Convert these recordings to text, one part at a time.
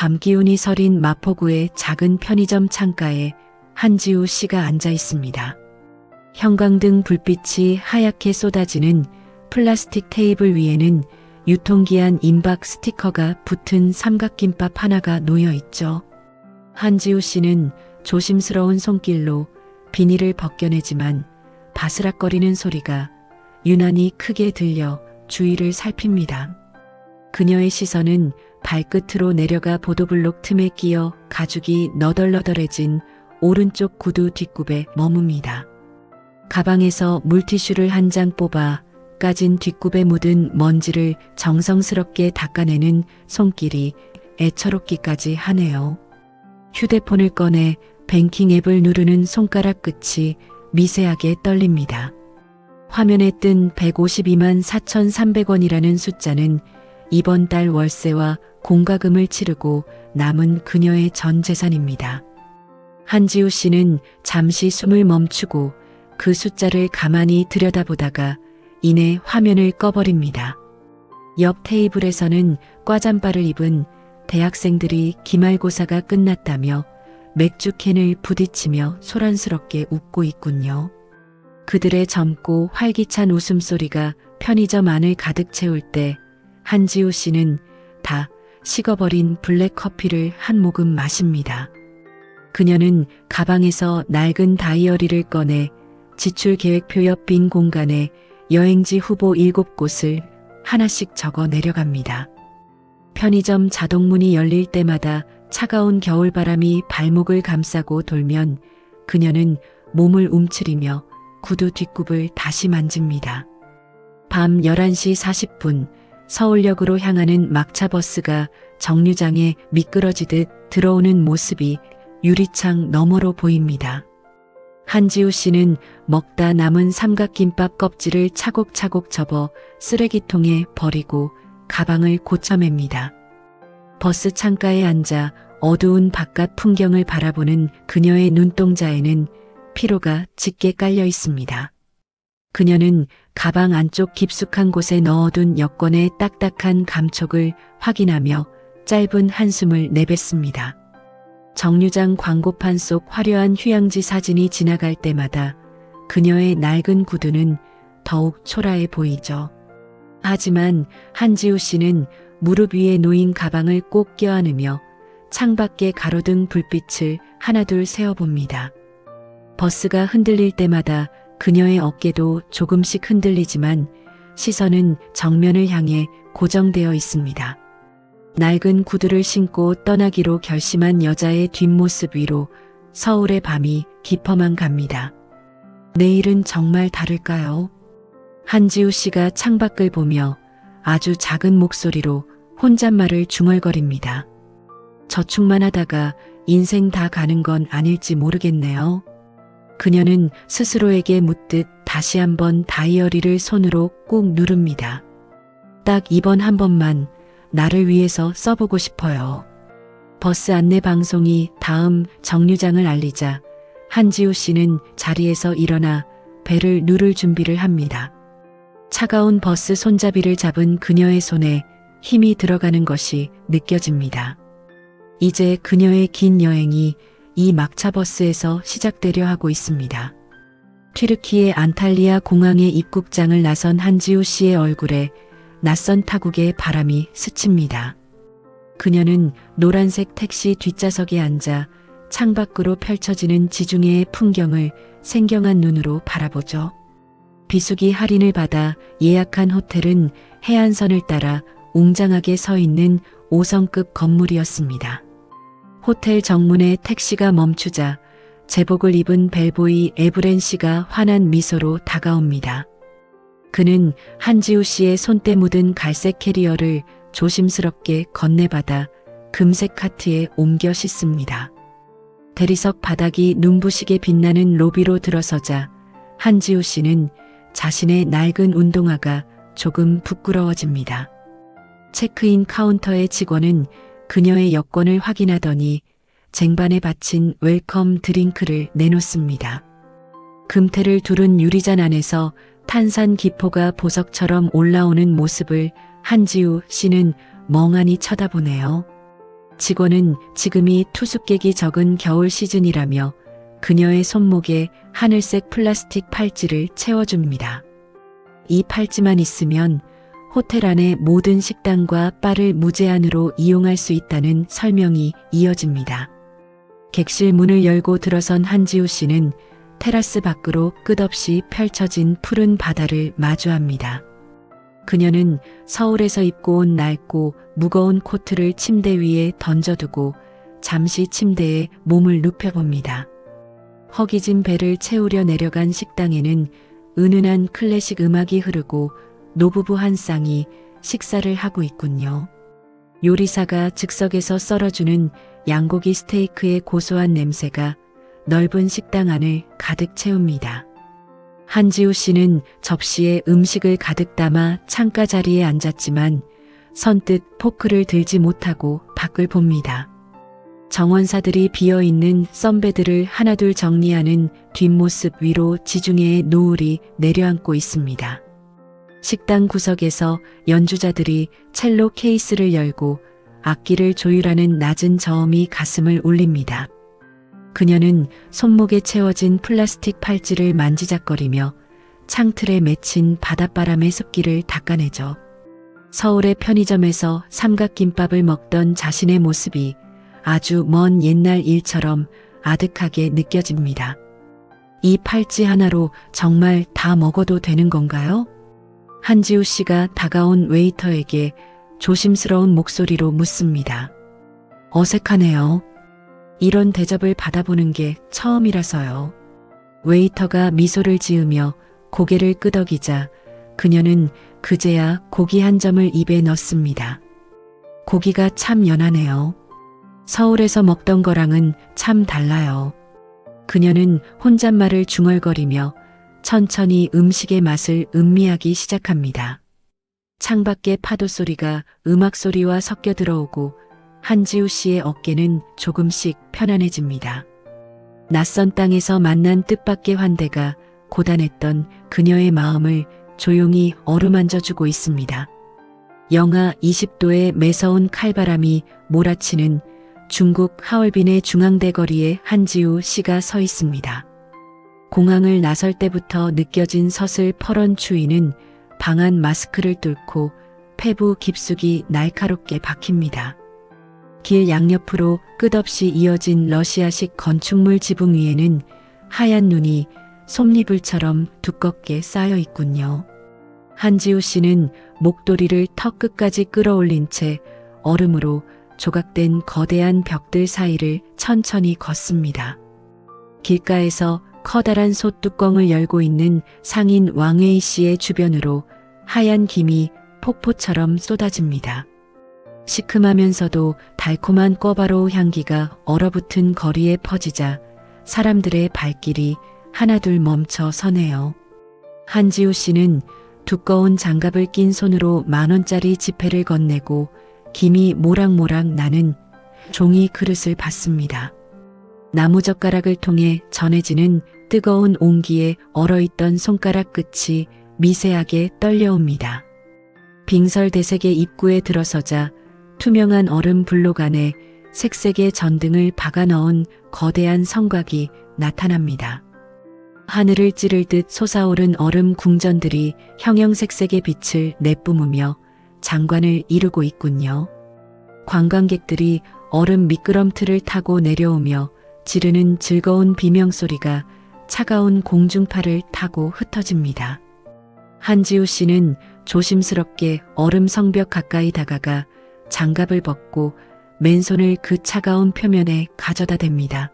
밤기운이 서린 마포구의 작은 편의점 창가에 한지우 씨가 앉아 있습니다. 형광등 불빛이 하얗게 쏟아지는 플라스틱 테이블 위에는 유통기한 임박 스티커가 붙은 삼각김밥 하나가 놓여 있죠. 한지우 씨는 조심스러운 손길로 비닐을 벗겨내지만 바스락거리는 소리가 유난히 크게 들려 주위를 살핍니다. 그녀의 시선은 발끝으로 내려가 보도블록 틈에 끼어 가죽이 너덜너덜해진 오른쪽 구두 뒷굽에 머뭅니다. 가방에서 물티슈를 한 장 뽑아 까진 뒷굽에 묻은 먼지를 정성스럽게 닦아내는 손길이 애처롭기까지 하네요. 휴대폰을 꺼내 뱅킹 앱을 누르는 손가락 끝이 미세하게 떨립니다. 화면에 뜬 152만 4,300원이라는 숫자는 이번 달 월세와 공과금을 치르고 남은 그녀의 전 재산입니다. 한지우 씨는 잠시 숨을 멈추고 그 숫자를 가만히 들여다보다가 이내 화면을 꺼버립니다. 옆 테이블에서는 꽈잠바를 입은 대학생들이 기말고사가 끝났다며 맥주캔을 부딪히며 소란스럽게 웃고 있군요. 그들의 젊고 활기찬 웃음소리가 편의점 안을 가득 채울 때 한지우 씨는 다 식어버린 블랙커피를 한 모금 마십니다. 그녀는 가방에서 낡은 다이어리를 꺼내 지출 계획표 옆 빈 공간에 여행지 후보 7곳을 하나씩 적어 내려갑니다. 편의점 자동문이 열릴 때마다 차가운 겨울바람이 발목을 감싸고 돌면 그녀는 몸을 움츠리며 구두 뒷굽을 다시 만집니다. 밤 11시 40분 서울역으로 향하는 막차버스가 정류장에 미끄러지듯 들어오는 모습이 유리창 너머로 보입니다. 한지우 씨는 먹다 남은 삼각김밥 껍질을 차곡차곡 접어 쓰레기통에 버리고 가방을 고쳐맵니다. 버스 창가에 앉아 어두운 바깥 풍경을 바라보는 그녀의 눈동자에는 피로가 짙게 깔려 있습니다. 그녀는 가방 안쪽 깊숙한 곳에 넣어둔 여권의 딱딱한 감촉을 확인하며 짧은 한숨을 내뱉습니다. 정류장 광고판 속 화려한 휴양지 사진이 지나갈 때마다 그녀의 낡은 구두는 더욱 초라해 보이죠. 하지만 한지우 씨는 무릎 위에 놓인 가방을 꼭 껴안으며 창밖에 가로등 불빛을 하나둘 세어봅니다. 버스가 흔들릴 때마다 그녀의 어깨도 조금씩 흔들리지만 시선은 정면을 향해 고정되어 있습니다. 낡은 구두를 신고 떠나기로 결심한 여자의 뒷모습 위로 서울의 밤이 깊어만 갑니다. 내일은 정말 다를까요? 한지우 씨가 창밖을 보며 아주 작은 목소리로 혼잣말을 중얼거립니다. 저축만 하다가 인생 다 가는 건 아닐지 모르겠네요. 그녀는 스스로에게 묻듯 다시 한번 다이어리를 손으로 꾹 누릅니다. 딱 이번 한 번만 나를 위해서 써보고 싶어요. 버스 안내 방송이 다음 정류장을 알리자 한지우 씨는 자리에서 일어나 벨을 누를 준비를 합니다. 차가운 버스 손잡이를 잡은 그녀의 손에 힘이 들어가는 것이 느껴집니다. 이제 그녀의 긴 여행이 이 막차버스에서 시작되려 하고 있습니다. 튀르키예 안탈리아 공항의 입국장을 나선 한지우 씨의 얼굴에 낯선 타국의 바람이 스칩니다. 그녀는 노란색 택시 뒷좌석에 앉아 창밖으로 펼쳐지는 지중해의 풍경을 생경한 눈으로 바라보죠. 비수기 할인을 받아 예약한 호텔은 해안선을 따라 웅장하게 서 있는 5성급 건물이었습니다. 호텔 정문에 택시가 멈추자 제복을 입은 벨보이 에브렌 씨가 환한 미소로 다가옵니다. 그는 한지우 씨의 손때 묻은 갈색 캐리어를 조심스럽게 건네받아 금색 카트에 옮겨 싣습니다. 대리석 바닥이 눈부시게 빛나는 로비로 들어서자 한지우 씨는 자신의 낡은 운동화가 조금 부끄러워집니다. 체크인 카운터의 직원은 그녀의 여권을 확인하더니 쟁반에 받친 웰컴 드링크를 내놓습니다. 금태를 두른 유리잔 안에서 탄산 기포가 보석처럼 올라오는 모습을 한지우 씨는 멍하니 쳐다보네요. 직원은 지금이 투숙객이 적은 겨울 시즌이라며 그녀의 손목에 하늘색 플라스틱 팔찌를 채워줍니다. 이 팔찌만 있으면 호텔 안의 모든 식당과 바를 무제한으로 이용할 수 있다는 설명이 이어집니다. 객실 문을 열고 들어선 한지우 씨는 테라스 밖으로 끝없이 펼쳐진 푸른 바다를 마주합니다. 그녀는 서울에서 입고 온 낡고 무거운 코트를 침대 위에 던져두고 잠시 침대에 몸을 눕혀봅니다. 허기진 배를 채우려 내려간 식당에는 은은한 클래식 음악이 흐르고 노부부 한 쌍이 식사를 하고 있군요. 요리사가 즉석에서 썰어주는 양고기 스테이크의 고소한 냄새가 넓은 식당 안을 가득 채웁니다. 한지우 씨는 접시에 음식을 가득 담아 창가 자리에 앉았지만 선뜻 포크를 들지 못하고 밖을 봅니다. 정원사들이 비어있는 썬베드를 하나둘 정리하는 뒷모습 위로 지중해의 노을이 내려앉고 있습니다. 식당 구석에서 연주자들이 첼로 케이스를 열고 악기를 조율하는 낮은 저음이 가슴을 울립니다. 그녀는 손목에 채워진 플라스틱 팔찌를 만지작거리며 창틀에 맺힌 바닷바람의 습기를 닦아내죠. 서울의 편의점에서 삼각김밥을 먹던 자신의 모습이 아주 먼 옛날 일처럼 아득하게 느껴집니다. 이 팔찌 하나로 정말 다 먹어도 되는 건가요? 한지우 씨가 다가온 웨이터에게 조심스러운 목소리로 묻습니다. 어색하네요. 이런 대접을 받아보는 게 처음이라서요. 웨이터가 미소를 지으며 고개를 끄덕이자 그녀는 그제야 고기 한 점을 입에 넣습니다. 고기가 참 연하네요. 서울에서 먹던 거랑은 참 달라요. 그녀는 혼잣말을 중얼거리며 천천히 음식의 맛을 음미하기 시작합니다. 창밖의 파도 소리가 음악 소리와 섞여 들어오고 한지우 씨의 어깨는 조금씩 편안해집니다. 낯선 땅에서 만난 뜻밖의 환대가 고단했던 그녀의 마음을 조용히 어루만져주고 있습니다. 영하 20도의 매서운 칼바람이 몰아치는 중국 하얼빈의 중앙대 거리에 한지우 씨가 서 있습니다. 공항을 나설 때부터 느껴진 서슬퍼런 추위는 방한 마스크를 뚫고 폐부 깊숙이 날카롭게 박힙니다. 길 양옆으로 끝없이 이어진 러시아식 건축물 지붕 위에는 하얀 눈이 솜니불처럼 두껍게 쌓여 있군요. 한지우 씨는 목도리를 턱 끝까지 끌어올린 채 얼음으로 조각된 거대한 벽들 사이를 천천히 걷습니다. 길가에서 커다란 솥뚜껑을 열고 있는 상인 왕웨이 씨의 주변으로 하얀 김이 폭포처럼 쏟아집니다. 시큼하면서도 달콤한 꿔바로우 향기가 얼어붙은 거리에 퍼지자 사람들의 발길이 하나둘 멈춰 서네요. 한지우 씨는 두꺼운 장갑을 낀 손으로 10,000원짜리 지폐를 건네고 김이 모락모락 나는 종이 그릇을 받습니다. 나무젓가락을 통해 전해지는 뜨거운 온기에 얼어있던 손가락 끝이 미세하게 떨려옵니다. 빙설대색의 입구에 들어서자 투명한 얼음 블록 안에 색색의 전등을 박아 넣은 거대한 성곽이 나타납니다. 하늘을 찌를 듯 솟아오른 얼음 궁전들이 형형색색의 빛을 내뿜으며 장관을 이루고 있군요. 관광객들이 얼음 미끄럼틀을 타고 내려오며 지르는 즐거운 비명소리가 차가운 공중파를 타고 흩어집니다. 한지우 씨는 조심스럽게 얼음 성벽 가까이 다가가 장갑을 벗고 맨손을 그 차가운 표면에 가져다 댑니다.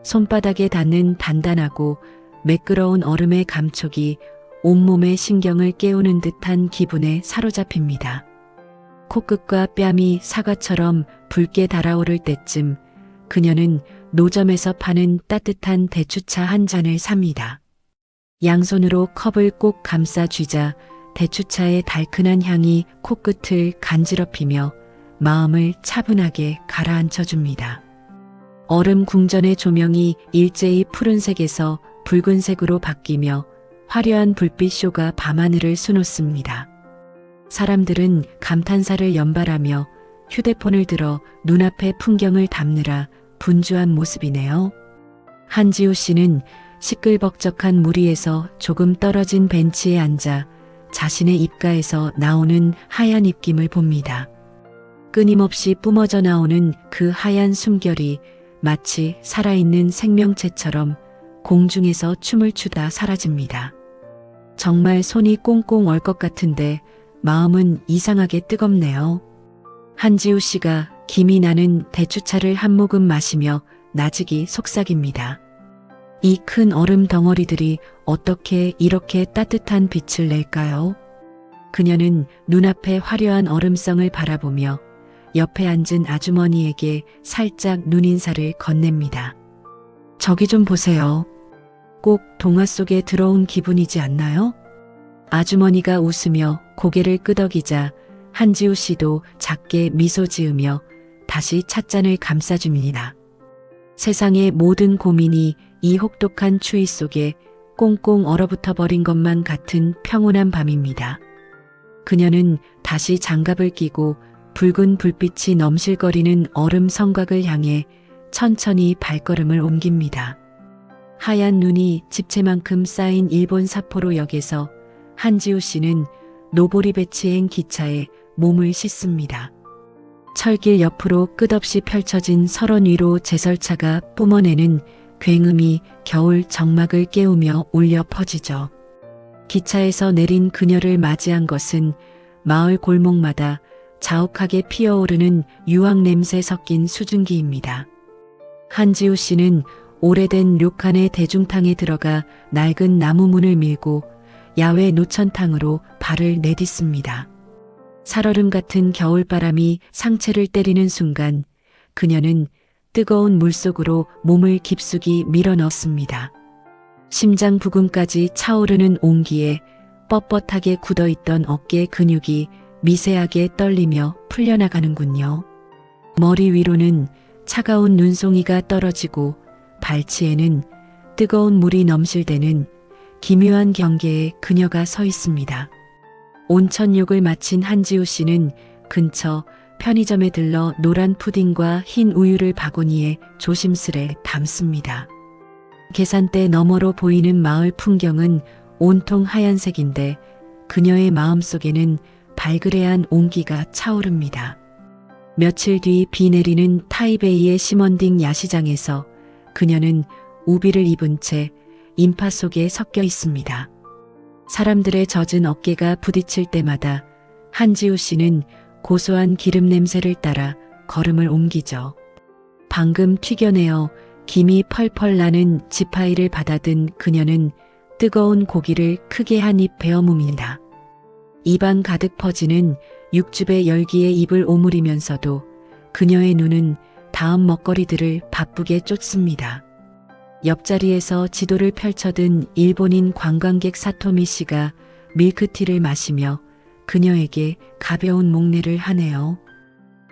손바닥에 닿는 단단하고 매끄러운 얼음의 감촉이 온몸의 신경을 깨우는 듯한 기분에 사로잡힙니다. 코끝과 뺨이 사과처럼 붉게 달아오를 때쯤 그녀는 노점에서 파는 따뜻한 대추차 한 잔을 삽니다. 양손으로 컵을 꼭 감싸 쥐자 대추차의 달큰한 향이 코끝을 간지럽히며 마음을 차분하게 가라앉혀줍니다. 얼음 궁전의 조명이 일제히 푸른색에서 붉은색으로 바뀌며 화려한 불빛쇼가 밤하늘을 수놓습니다. 사람들은 감탄사를 연발하며 휴대폰을 들어 눈앞의 풍경을 담느라 분주한 모습이네요. 한지우 씨는 시끌벅적한 무리에서 조금 떨어진 벤치에 앉아 자신의 입가에서 나오는 하얀 입김을 봅니다. 끊임없이 뿜어져 나오는 그 하얀 숨결이 마치 살아있는 생명체처럼 공중에서 춤을 추다 사라집니다. 정말 손이 꽁꽁 얼 것 같은데 마음은 이상하게 뜨겁네요. 한지우 씨가 김이 나는 대추차를 한 모금 마시며 나직이 속삭입니다. 이 큰 얼음 덩어리들이 어떻게 이렇게 따뜻한 빛을 낼까요? 그녀는 눈앞의 화려한 얼음성을 바라보며 옆에 앉은 아주머니에게 살짝 눈인사를 건넵니다. 저기 좀 보세요. 꼭 동화 속에 들어온 기분이지 않나요? 아주머니가 웃으며 고개를 끄덕이자 한지우 씨도 작게 미소 지으며 다시 찻잔을 감싸줍니다. 세상의 모든 고민이 이 혹독한 추위 속에 꽁꽁 얼어붙어 버린 것만 같은 평온한 밤입니다. 그녀는 다시 장갑을 끼고 붉은 불빛이 넘실거리는 얼음 성곽을 향해 천천히 발걸음을 옮깁니다. 하얀 눈이 집채만큼 쌓인 일본 삿포로역에서 한지우 씨는 노보리 배치행 기차에 몸을 싣습니다. 철길 옆으로 끝없이 펼쳐진 설원 위로 제설차가 뿜어내는 굉음이 겨울 정막을 깨우며 울려 퍼지죠. 기차에서 내린 그녀를 맞이한 것은 마을 골목마다 자욱하게 피어오르는 유황 냄새 섞인 수증기입니다. 한지우 씨는 오래된 료칸의 대중탕에 들어가 낡은 나무 문을 밀고 야외 노천탕으로 발을 내딛습니다. 살얼음 같은 겨울바람이 상체를 때리는 순간 그녀는 뜨거운 물속으로 몸을 깊숙이 밀어넣습니다. 심장 부근까지 차오르는 온기에 뻣뻣하게 굳어있던 어깨 근육이 미세하게 떨리며 풀려나가는군요. 머리 위로는 차가운 눈송이가 떨어지고 발치에는 뜨거운 물이 넘실대는 기묘한 경계에 그녀가 서 있습니다. 온천욕을 마친 한지우 씨는 근처 편의점에 들러 노란 푸딩과 흰 우유를 바구니에 조심스레 담습니다. 계산대 너머로 보이는 마을 풍경은 온통 하얀색인데 그녀의 마음속에는 발그레한 온기가 차오릅니다. 며칠 뒤 비 내리는 타이베이의 시먼딩 야시장에서 그녀는 우비를 입은 채 인파 속에 섞여 있습니다. 사람들의 젖은 어깨가 부딪힐 때마다 한지우 씨는 고소한 기름 냄새를 따라 걸음을 옮기죠. 방금 튀겨내어 김이 펄펄 나는 지파이를 받아든 그녀는 뜨거운 고기를 크게 한 입 베어 뭅니다. 입안 가득 퍼지는 육즙의 열기에 입을 오므리면서도 그녀의 눈은 다음 먹거리들을 바쁘게 쫓습니다. 옆자리에서 지도를 펼쳐든 일본인 관광객 사토미 씨가 밀크티를 마시며 그녀에게 가벼운 목례를 하네요.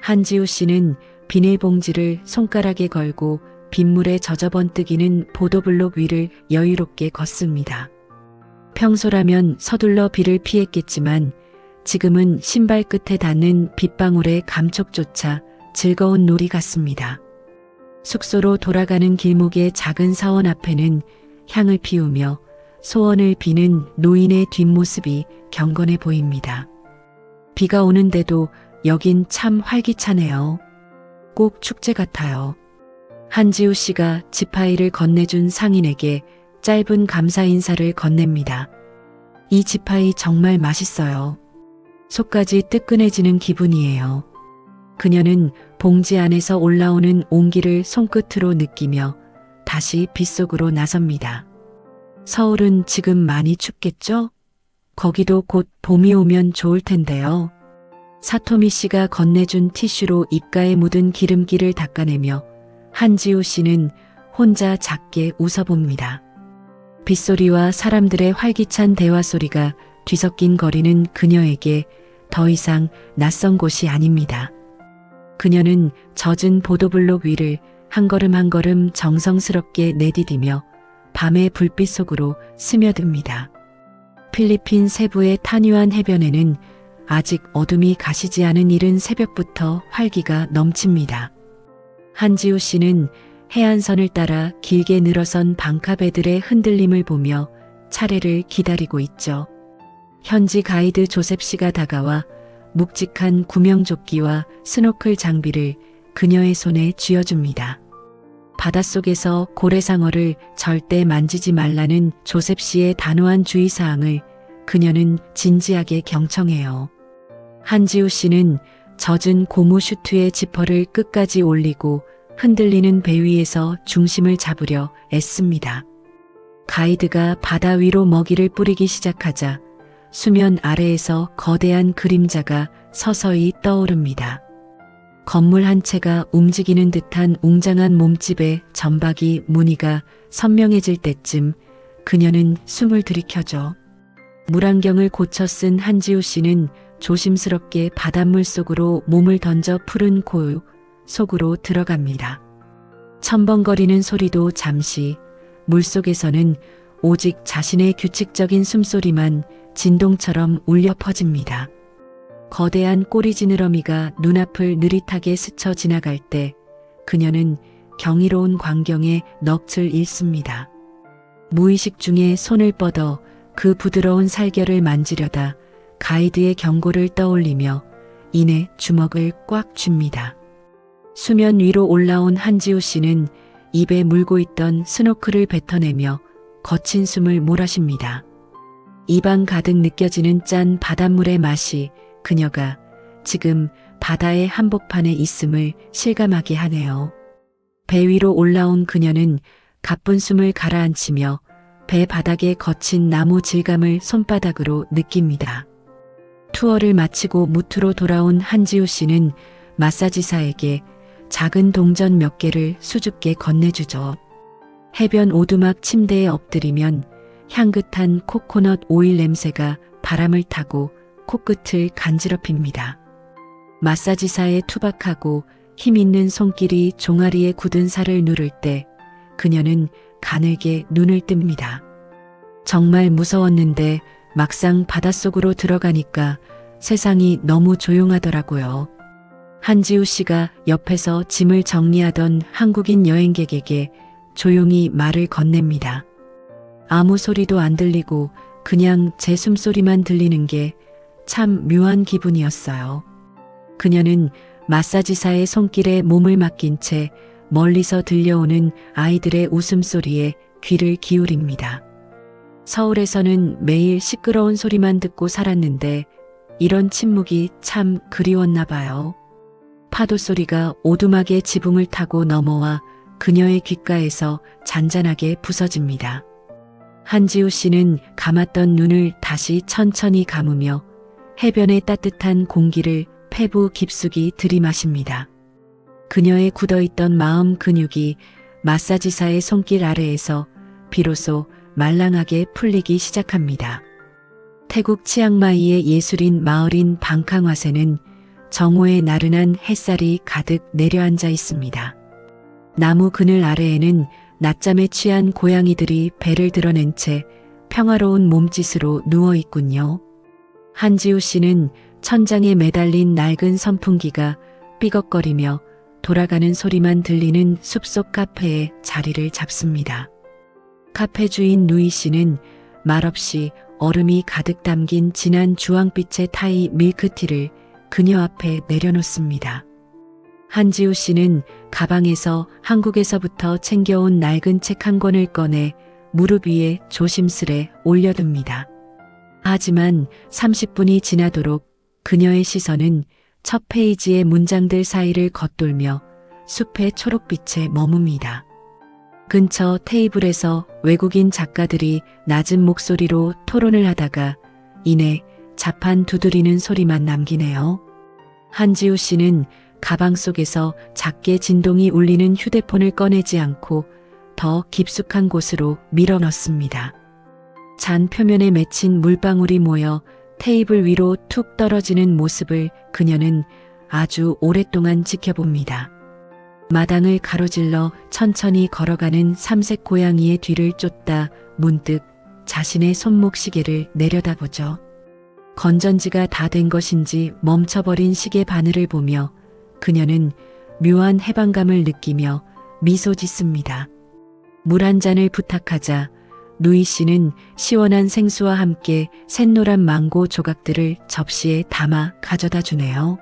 한지우 씨는 비닐봉지를 손가락에 걸고 빗물에 젖어번뜩이는 보도블록 위를 여유롭게 걷습니다. 평소라면 서둘러 비를 피했겠지만 지금은 신발 끝에 닿는 빗방울의 감촉조차 즐거운 놀이 같습니다. 숙소로 돌아가는 길목의 작은 사원 앞에는 향을 피우며 소원을 비는 노인의 뒷모습이 경건해 보입니다. 비가 오는데도 여긴 참 활기차네요. 꼭 축제 같아요. 한지우 씨가 지파이를 건네준 상인에게 짧은 감사 인사를 건넵니다. 이 지파이 정말 맛있어요. 속까지 뜨끈해지는 기분이에요. 그녀는 봉지 안에서 올라오는 온기를 손끝으로 느끼며 다시 빗속으로 나섭니다. 서울은 지금 많이 춥겠죠? 거기도 곧 봄이 오면 좋을 텐데요. 사토미 씨가 건네준 티슈로 입가에 묻은 기름기를 닦아내며 한지우 씨는 혼자 작게 웃어봅니다. 빗소리와 사람들의 활기찬 대화 소리가 뒤섞인 거리는 그녀에게 더 이상 낯선 곳이 아닙니다. 그녀는 젖은 보도블록 위를 한 걸음 한 걸음 정성스럽게 내디디며 밤의 불빛 속으로 스며듭니다. 필리핀 세부의 탄유한 해변에는 아직 어둠이 가시지 않은 이른 새벽부터 활기가 넘칩니다. 한지우 씨는 해안선을 따라 길게 늘어선 방카배들의 흔들림을 보며 차례를 기다리고 있죠. 현지 가이드 조셉 씨가 다가와 묵직한 구명조끼와 스노클 장비를 그녀의 손에 쥐어줍니다. 바닷속에서 고래상어를 절대 만지지 말라는 조셉 씨의 단호한 주의사항을 그녀는 진지하게 경청해요. 한지우 씨는 젖은 고무 슈트의 지퍼를 끝까지 올리고 흔들리는 배 위에서 중심을 잡으려 애씁니다. 가이드가 바다 위로 먹이를 뿌리기 시작하자 수면 아래에서 거대한 그림자가 서서히 떠오릅니다. 건물 한 채가 움직이는 듯한 웅장한 몸집의 점박이 무늬가 선명해질 때쯤 그녀는 숨을 들이켜죠. 물안경을 고쳐 쓴 한지우 씨는 조심스럽게 바닷물 속으로 몸을 던져 푸른 고요 속으로 들어갑니다. 첨벙거리는 소리도 잠시, 물속에서는 오직 자신의 규칙적인 숨소리만 진동처럼 울려 퍼집니다. 거대한 꼬리 지느러미가 눈앞을 느릿하게 스쳐 지나갈 때 그녀는 경이로운 광경에 넋을 잃습니다. 무의식 중에 손을 뻗어 그 부드러운 살결을 만지려다 가이드의 경고를 떠올리며 이내 주먹을 꽉 쥡니다. 수면 위로 올라온 한지우 씨는 입에 물고 있던 스노클을 뱉어내며 거친 숨을 몰아쉽니다. 입안 가득 느껴지는 짠 바닷물의 맛이 그녀가 지금 바다의 한복판에 있음을 실감하게 하네요. 배 위로 올라온 그녀는 가쁜 숨을 가라앉히며 배 바닥의 거친 나무 질감을 손바닥으로 느낍니다. 투어를 마치고 무트로 돌아온 한지우 씨는 마사지사에게 작은 동전 몇 개를 수줍게 건네주죠. 해변 오두막 침대에 엎드리면 향긋한 코코넛 오일 냄새가 바람을 타고 코끝을 간지럽힙니다. 마사지사의 투박하고 힘있는 손길이 종아리에 굳은 살을 누를 때 그녀는 가늘게 눈을 뜹니다. 정말 무서웠는데 막상 바닷속으로 들어가니까 세상이 너무 조용하더라고요. 한지우 씨가 옆에서 짐을 정리하던 한국인 여행객에게 조용히 말을 건넵니다. 아무 소리도 안 들리고 그냥 제 숨소리만 들리는 게 참 묘한 기분이었어요. 그녀는 마사지사의 손길에 몸을 맡긴 채 멀리서 들려오는 아이들의 웃음소리에 귀를 기울입니다. 서울에서는 매일 시끄러운 소리만 듣고 살았는데 이런 침묵이 참 그리웠나 봐요. 파도 소리가 오두막의 지붕을 타고 넘어와 그녀의 귓가에서 잔잔하게 부서집니다. 한지우 씨는 감았던 눈을 다시 천천히 감으며 해변의 따뜻한 공기를 폐부 깊숙이 들이마십니다. 그녀의 굳어있던 마음 근육이 마사지사의 손길 아래에서 비로소 말랑하게 풀리기 시작합니다. 태국 치앙마이의 예술인 마을인 방캉와세는 정오의 나른한 햇살이 가득 내려앉아 있습니다. 나무 그늘 아래에는 낮잠에 취한 고양이들이 배를 드러낸 채 평화로운 몸짓으로 누워 있군요. 한지우 씨는 천장에 매달린 낡은 선풍기가 삐걱거리며 돌아가는 소리만 들리는 숲속 카페에 자리를 잡습니다. 카페 주인 누이 씨는 말없이 얼음이 가득 담긴 진한 주황빛의 타이 밀크티를 그녀 앞에 내려놓습니다. 한지우 씨는 가방에서 한국에서부터 챙겨온 낡은 책 한 권을 꺼내 무릎 위에 조심스레 올려둡니다. 하지만 30분이 지나도록 그녀의 시선은 첫 페이지의 문장들 사이를 겉돌며 숲의 초록빛에 머뭅니다. 근처 테이블에서 외국인 작가들이 낮은 목소리로 토론을 하다가 이내 자판 두드리는 소리만 남기네요. 한지우 씨는 가방 속에서 작게 진동이 울리는 휴대폰을 꺼내지 않고 더 깊숙한 곳으로 밀어넣습니다. 잔 표면에 맺힌 물방울이 모여 테이블 위로 툭 떨어지는 모습을 그녀는 아주 오랫동안 지켜봅니다. 마당을 가로질러 천천히 걸어가는 삼색 고양이의 뒤를 쫓다 문득 자신의 손목 시계를 내려다보죠. 건전지가 다 된 것인지 멈춰버린 시계 바늘을 보며 그녀는 묘한 해방감을 느끼며 미소 짓습니다. 물 한 잔을 부탁하자 누이 씨는 시원한 생수와 함께 샛노란 망고 조각들을 접시에 담아 가져다 주네요.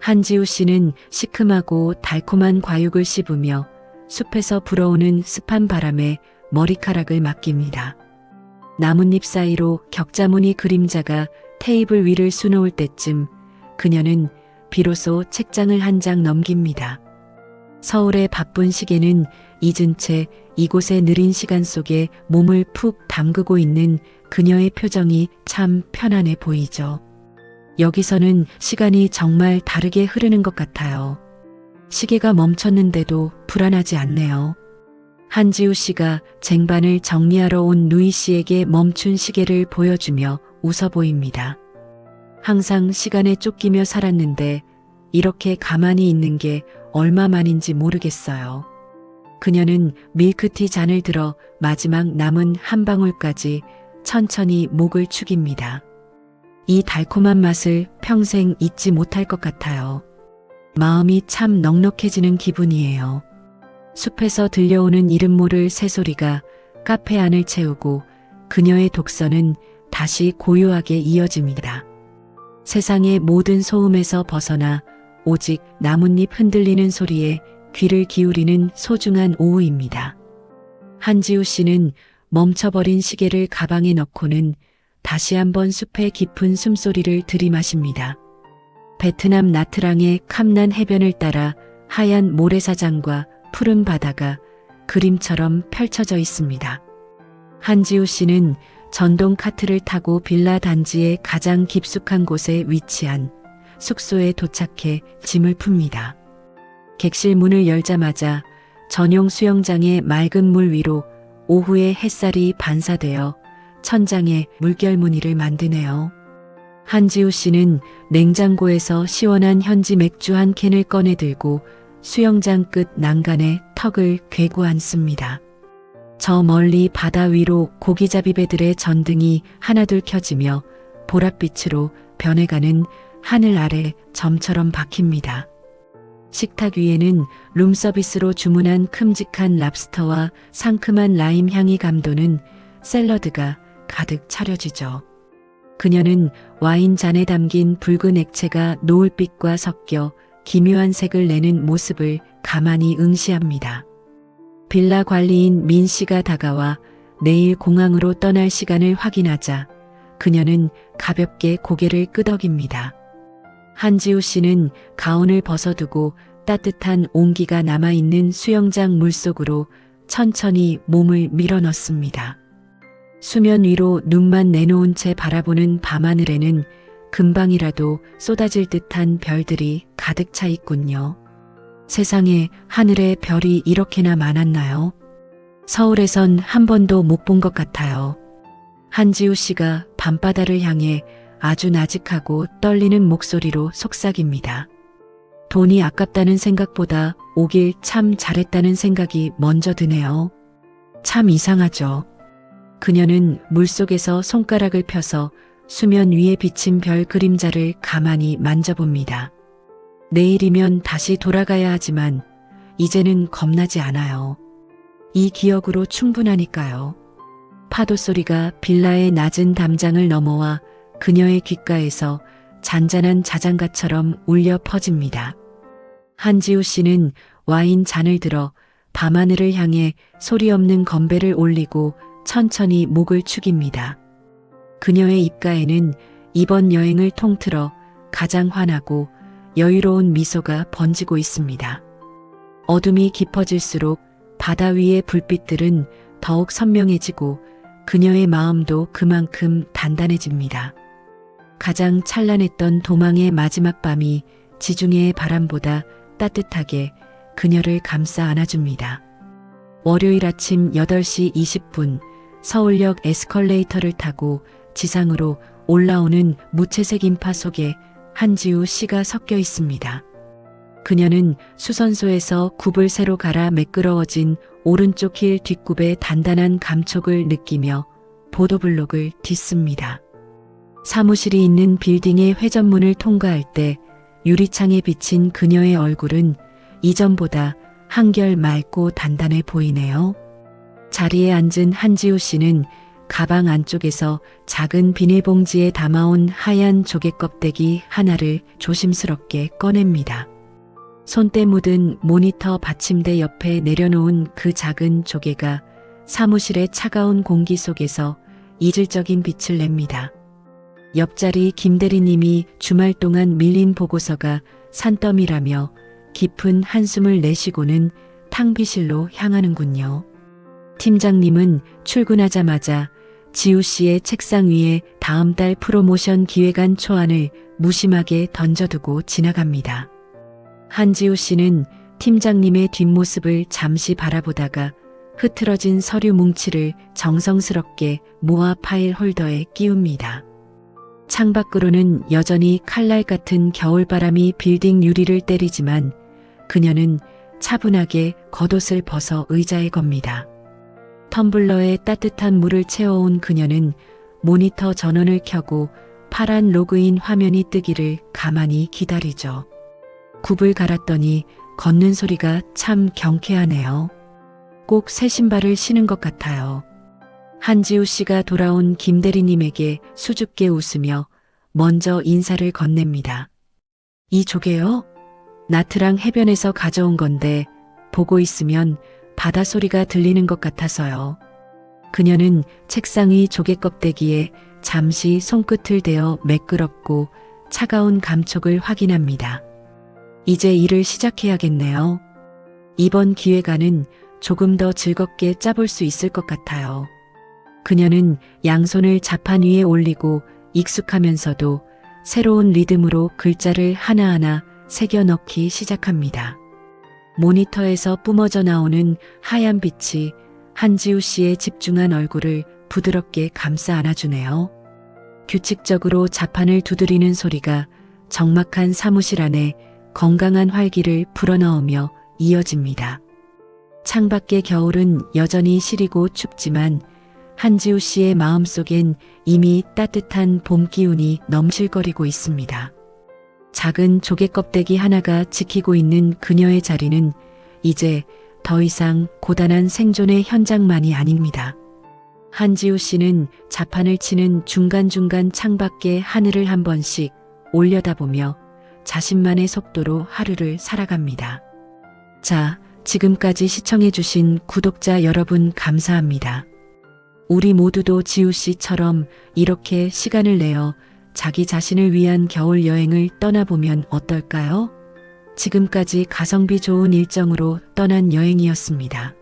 한지우 씨는 시큼하고 달콤한 과육을 씹으며 숲에서 불어오는 습한 바람에 머리카락을 맡깁니다. 나뭇잎 사이로 격자무늬 그림자가 테이블 위를 수놓을 때쯤 그녀는 비로소 책장을 한 장 넘깁니다. 서울의 바쁜 시계는 잊은 채 이곳의 느린 시간 속에 몸을 푹 담그고 있는 그녀의 표정이 참 편안해 보이죠. 여기서는 시간이 정말 다르게 흐르는 것 같아요. 시계가 멈췄는데도 불안하지 않네요. 한지우 씨가 쟁반을 정리하러 온 누이 씨에게 멈춘 시계를 보여주며 웃어 보입니다. 항상 시간에 쫓기며 살았는데 이렇게 가만히 있는 게 얼마만인지 모르겠어요. 그녀는 밀크티 잔을 들어 마지막 남은 한 방울까지 천천히 목을 축입니다. 이 달콤한 맛을 평생 잊지 못할 것 같아요. 마음이 참 넉넉해지는 기분이에요. 숲에서 들려오는 이름 모를 새소리가 카페 안을 채우고 그녀의 독서는 다시 고요하게 이어집니다. 세상의 모든 소음에서 벗어나 오직 나뭇잎 흔들리는 소리에 귀를 기울이는 소중한 오후입니다. 한지우 씨는 멈춰버린 시계를 가방에 넣고는 다시 한번 숲의 깊은 숨소리를 들이마십니다. 베트남 나트랑의 캄난 해변을 따라 하얀 모래사장과 푸른 바다가 그림처럼 펼쳐져 있습니다. 한지우 씨는 전동 카트를 타고 빌라 단지의 가장 깊숙한 곳에 위치한 숙소에 도착해 짐을 풉니다. 객실 문을 열자마자 전용 수영장의 맑은 물 위로 오후의 햇살이 반사되어 천장에 물결 무늬를 만드네요. 한지우 씨는 냉장고에서 시원한 현지 맥주 한 캔을 꺼내 들고 수영장 끝 난간에 턱을 괴고 앉습니다. 저 멀리 바다 위로 고기잡이 배들의 전등이 하나둘 켜지며 보랏빛으로 변해가는 하늘 아래 점처럼 박힙니다. 식탁 위에는 룸서비스로 주문한 큼직한 랍스터와 상큼한 라임 향이 감도는 샐러드가 가득 차려지죠. 그녀는 와인 잔에 담긴 붉은 액체가 노을빛과 섞여 기묘한 색을 내는 모습을 가만히 응시합니다. 빌라 관리인 민 씨가 다가와 내일 공항으로 떠날 시간을 확인하자 그녀는 가볍게 고개를 끄덕입니다. 한지우 씨는 가운을 벗어두고 따뜻한 온기가 남아있는 수영장 물속으로 천천히 몸을 밀어넣습니다. 수면 위로 눈만 내놓은 채 바라보는 밤하늘에는 금방이라도 쏟아질 듯한 별들이 가득 차 있군요. 세상에 하늘에 별이 이렇게나 많았나요? 서울에선 한 번도 못 본 것 같아요. 한지우 씨가 밤바다를 향해 아주 나직하고 떨리는 목소리로 속삭입니다. 돈이 아깝다는 생각보다 오길 참 잘했다는 생각이 먼저 드네요. 참 이상하죠. 그녀는 물속에서 손가락을 펴서 수면 위에 비친 별 그림자를 가만히 만져봅니다. 내일이면 다시 돌아가야 하지만 이제는 겁나지 않아요. 이 기억으로 충분하니까요. 파도 소리가 빌라의 낮은 담장을 넘어와 그녀의 귓가에서 잔잔한 자장가처럼 울려 퍼집니다. 한지우 씨는 와인 잔을 들어 밤하늘을 향해 소리 없는 건배를 올리고 천천히 목을 축입니다. 그녀의 입가에는 이번 여행을 통틀어 가장 환하고 여유로운 미소가 번지고 있습니다. 어둠이 깊어질수록 바다 위의 불빛들은 더욱 선명해지고 그녀의 마음도 그만큼 단단해집니다. 가장 찬란했던 도망의 마지막 밤이 지중해의 바람보다 따뜻하게 그녀를 감싸 안아줍니다. 월요일 아침 8시 20분 서울역 에스컬레이터를 타고 지상으로 올라오는 무채색 인파 속에 한지우 씨가 섞여 있습니다. 그녀는 수선소에서 굽을 새로 갈아 매끄러워진 오른쪽 힐 뒷굽의 단단한 감촉을 느끼며 보도블록을 딛습니다. 사무실이 있는 빌딩의 회전문을 통과할 때 유리창에 비친 그녀의 얼굴은 이전보다 한결 맑고 단단해 보이네요. 자리에 앉은 한지우 씨는 가방 안쪽에서 작은 비닐봉지에 담아온 하얀 조개 껍데기 하나를 조심스럽게 꺼냅니다. 손때 묻은 모니터 받침대 옆에 내려놓은 그 작은 조개가 사무실의 차가운 공기 속에서 이질적인 빛을 냅니다. 옆자리 김 대리님이 주말 동안 밀린 보고서가 산더미라며 깊은 한숨을 내쉬고는 탕비실로 향하는군요. 팀장님은 출근하자마자 지우 씨의 책상 위에 다음 달 프로모션 기획안 초안을 무심하게 던져두고 지나갑니다. 한지우 씨는 팀장님의 뒷모습을 잠시 바라보다가 흐트러진 서류 뭉치를 정성스럽게 모아 파일 홀더에 끼웁니다. 창밖으로는 여전히 칼날 같은 겨울바람이 빌딩 유리를 때리지만 그녀는 차분하게 겉옷을 벗어 의자에 겁니다. 텀블러에 따뜻한 물을 채워온 그녀는 모니터 전원을 켜고 파란 로그인 화면이 뜨기를 가만히 기다리죠. 굽을 갈았더니 걷는 소리가 참 경쾌하네요. 꼭 새 신발을 신은 것 같아요. 한지우 씨가 돌아온 김 대리님에게 수줍게 웃으며 먼저 인사를 건넵니다. 이 조개요? 나트랑 해변에서 가져온 건데 보고 있으면 바다 소리가 들리는 것 같아서요. 그녀는 책상 위 조개 껍데기에 잠시 손끝을 대어 매끄럽고 차가운 감촉을 확인합니다. 이제 일을 시작해야겠네요. 이번 기획안은 조금 더 즐겁게 짜볼 수 있을 것 같아요. 그녀는 양손을 자판 위에 올리고 익숙하면서도 새로운 리듬으로 글자를 하나하나 새겨 넣기 시작합니다. 모니터에서 뿜어져 나오는 하얀 빛이 한지우 씨의 집중한 얼굴을 부드럽게 감싸 안아주네요. 규칙적으로 자판을 두드리는 소리가 적막한 사무실 안에 건강한 활기를 불어넣으며 이어집니다. 창밖의 겨울은 여전히 시리고 춥지만 한지우 씨의 마음속엔 이미 따뜻한 봄 기운이 넘실거리고 있습니다. 작은 조개 껍데기 하나가 지키고 있는 그녀의 자리는 이제 더 이상 고단한 생존의 현장만이 아닙니다. 한지우 씨는 자판을 치는 중간중간 창밖의 하늘을 한 번씩 올려다보며 자신만의 속도로 하루를 살아갑니다. 자, 지금까지 시청해주신 구독자 여러분 감사합니다. 우리 모두도 지우 씨처럼 이렇게 시간을 내어 자기 자신을 위한 겨울 여행을 떠나보면 어떨까요? 지금까지 가성비 좋은 일정으로 떠난 여행이었습니다.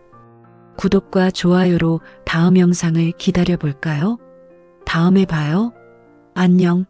구독과 좋아요로 다음 영상을 기다려볼까요? 다음에 봐요. 안녕.